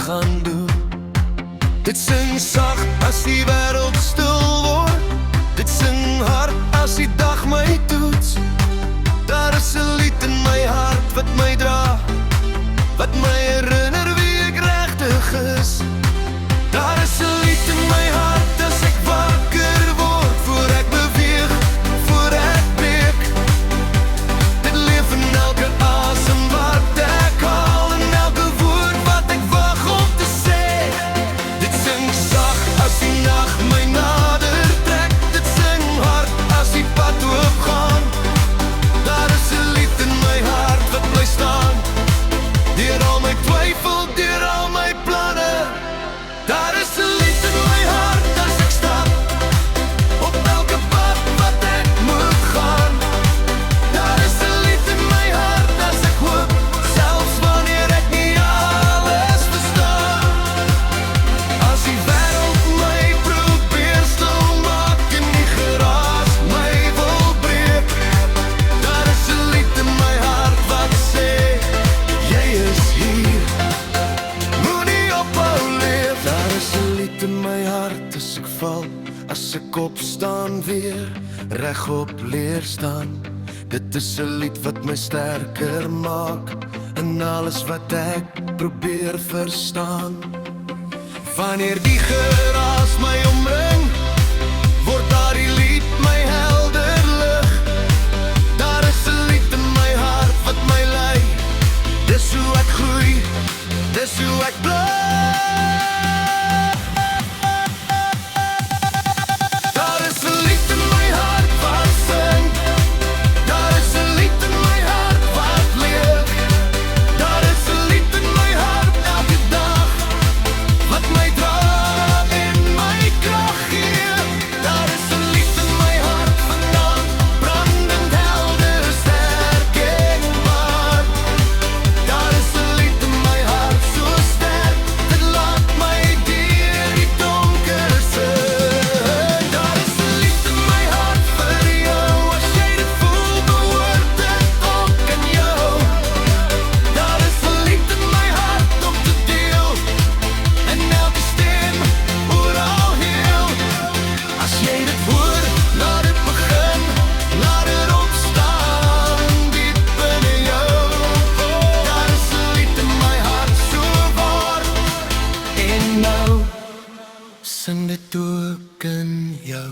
gaan doen. Dit sing sag as die wêreld stil word. Dit sing hard as die dag my toets. Daar is 'n lied in my hart wat my dra, wat my herinner wie ek regtig is. Daar is 'n lied in my hart as ek wakker word, voor ek beweeg, voor ek breek. Dit leef in elke asem wat ek haal, en elke woord wat ek wag om te sê. Dit sing sag as die nag my nader trek. Dit sing hard as die pad oopgaan. Daar is 'n lied in my hart wat bly staan, deur al my twyfel, deur al my planne. Daar is 'n lied in my hart as ek stap op elke pad wat ek moet gaan. Daar is 'n lied in my hart as ek hoop, selfs wanneer ek nie alles verstaan. As die wêreld my probeer stil maak en die geraas my wil breek. Daar is 'n lied in my hart wat sê, jy is hier, moenie ophou leef. Daar is 'n lied in my hart as ek val, as ek opstaan weer, regop leer staan. Dit is 'n lied wat my sterker maak in alles wat ek probeer verstaan. Wanneer die geraas my omring, word daardie lied my helder lig. Daar is 'n lied in my hart wat my lei. Dis hoe ek groei, dis hoe ek bly. Daar is 'n lied in my hart wat sing. Daar is 'n lied in my hart wat leef. Daar is 'n lied in my hart elke dag, wat my dra en my krag gee. Daar is 'n lied in my hart vandaan, brandend helder, sterk en waar. Daar is 'n lied in my hart so sterk, dit laat my deur die donker sing. Daar is 'n lied in my hart vir jou, as jy dit voel, behoort dit ook aan jou. Daar is 'n lied in my hart om te deel, en elke stem oral heel. As jy dit hoor, laat dit begin, laat dit opstaan diep binne jou. Daar is 'n lied in my hart so waar, en nou sing dit ook in jou.